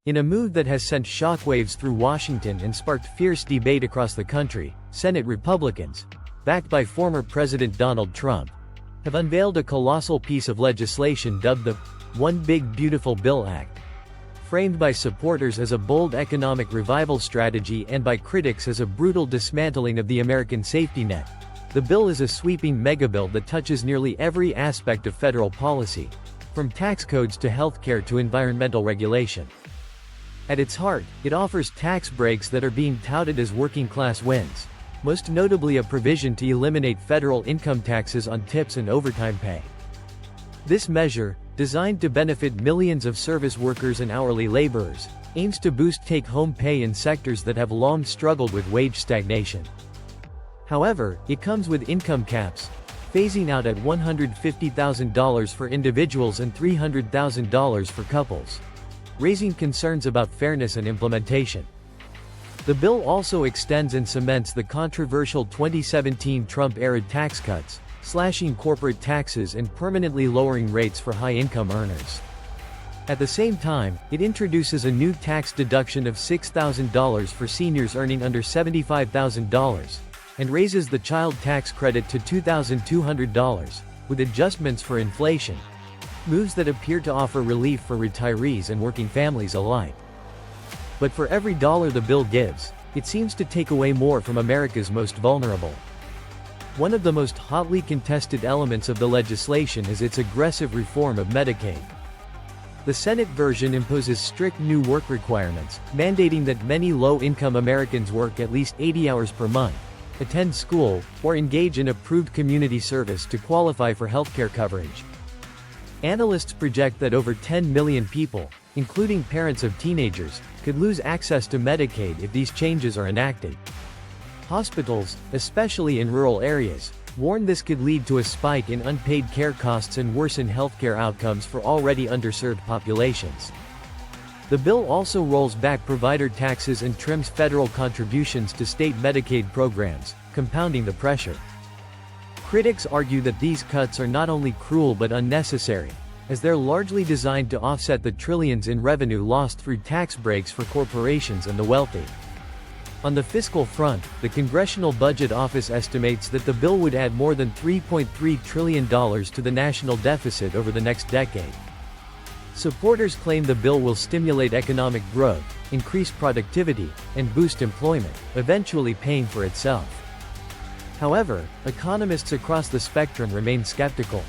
In a move that has sent shockwaves through Washington and sparked fierce debate across the country, Senate Republicans, backed by former President Donald Trump, have unveiled a colossal piece of legislation dubbed the One Big Beautiful Bill Act. Framed by supporters as a bold economic revival strategy and by critics as a brutal dismantling of the American safety net, the bill is a sweeping megabill that touches nearly every aspect of federal policy, from tax codes to healthcare to environmental regulation. At its heart, it offers tax breaks that are being touted as working-class wins, most notably a provision to eliminate federal income taxes on tips and overtime pay. This measure, designed to benefit millions of service workers and hourly laborers, aims to boost take-home pay in sectors that have long struggled with wage stagnation. However, it comes with income caps, phasing out at $150,000 for individuals and $300,000 for couples, raising concerns about fairness and implementation. The bill also extends and cements the controversial 2017 Trump-era tax cuts, slashing corporate taxes and permanently lowering rates for high-income earners. At the same time, it introduces a new tax deduction of $6,000 for seniors earning under $75,000, and raises the child tax credit to $2,200, with adjustments for inflation, moves that appear to offer relief for retirees and working families alike. But for every dollar the bill gives, it seems to take away more from America's most vulnerable. One of the most hotly contested elements of the legislation is its aggressive reform of Medicaid. The Senate version imposes strict new work requirements, mandating that many low-income Americans work at least 80 hours per month, attend school, or engage in approved community service to qualify for healthcare coverage. Analysts project that over 10 million people, including parents of teenagers, could lose access to Medicaid if these changes are enacted. Hospitals, especially in rural areas, warn this could lead to a spike in unpaid care costs and worsen healthcare outcomes for already underserved populations. The bill also rolls back provider taxes and trims federal contributions to state Medicaid programs, compounding the pressure. Critics argue that these cuts are not only cruel but unnecessary, as they're largely designed to offset the trillions in revenue lost through tax breaks for corporations and the wealthy. On the fiscal front, the Congressional Budget Office estimates that the bill would add more than $3.3 trillion to the national deficit over the next decade. Supporters claim the bill will stimulate economic growth, increase productivity, and boost employment, eventually paying for itself. However, economists across the spectrum remain skeptical.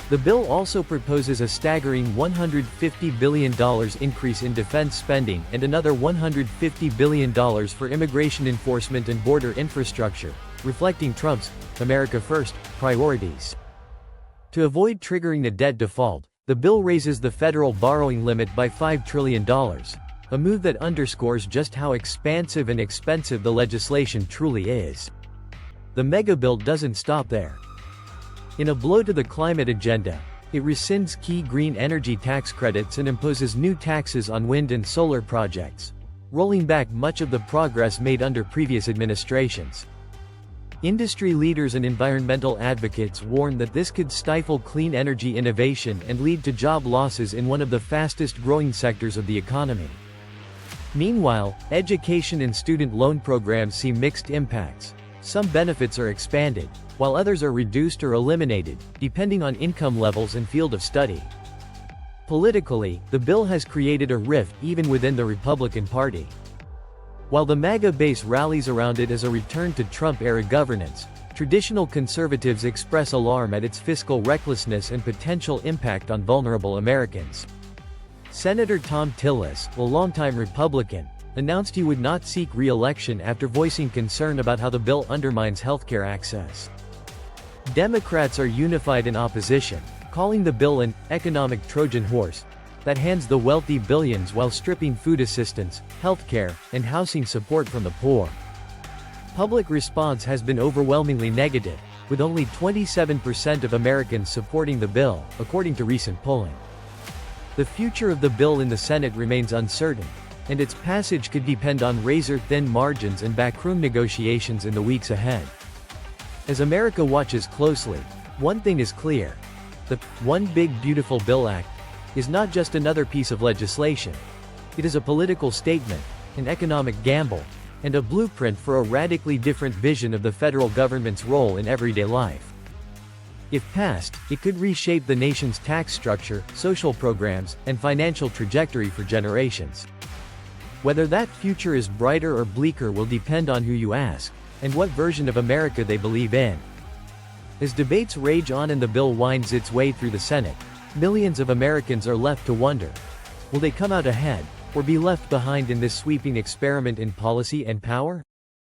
The bill also proposes a staggering $150 billion increase in defense spending and another $150 billion for immigration enforcement and border infrastructure, reflecting Trump's America First priorities. To avoid triggering a debt default, the bill raises the federal borrowing limit by $5 trillion, a move that underscores just how expansive and expensive the legislation truly is. The megabill doesn't stop there. In a blow to the climate agenda, it rescinds key green energy tax credits and imposes new taxes on wind and solar projects, rolling back much of the progress made under previous administrations. Industry leaders and environmental advocates warn that this could stifle clean energy innovation and lead to job losses in one of the fastest-growing sectors of the economy. Meanwhile, education and student loan programs see mixed impacts. Some benefits are expanded, while others are reduced or eliminated, depending on income levels and field of study. Politically, the bill has created a rift even within the Republican Party. While the MAGA base rallies around it as a return to Trump-era governance, traditional conservatives express alarm at its fiscal recklessness and potential impact on vulnerable Americans. Senator Tom Tillis, a longtime Republican, announced he would not seek re-election after voicing concern about how the bill undermines healthcare access. Democrats are unified in opposition, calling the bill an economic Trojan horse that hands the wealthy billions while stripping food assistance, healthcare, and housing support from the poor. Public response has been overwhelmingly negative, with only 27% of Americans supporting the bill, according to recent polling. The future of the bill in the Senate remains uncertain, and its passage could depend on razor-thin margins and backroom negotiations in the weeks ahead. As America watches closely, one thing is clear. The One Big Beautiful Bill Act is not just another piece of legislation. It is a political statement, an economic gamble, and a blueprint for a radically different vision of the federal government's role in everyday life. If passed, it could reshape the nation's tax structure, social programs, and financial trajectory for generations. Whether that future is brighter or bleaker will depend on who you ask, and what version of America they believe in. As debates rage on and the bill winds its way through the Senate, millions of Americans are left to wonder, will they come out ahead, or be left behind in this sweeping experiment in policy and power?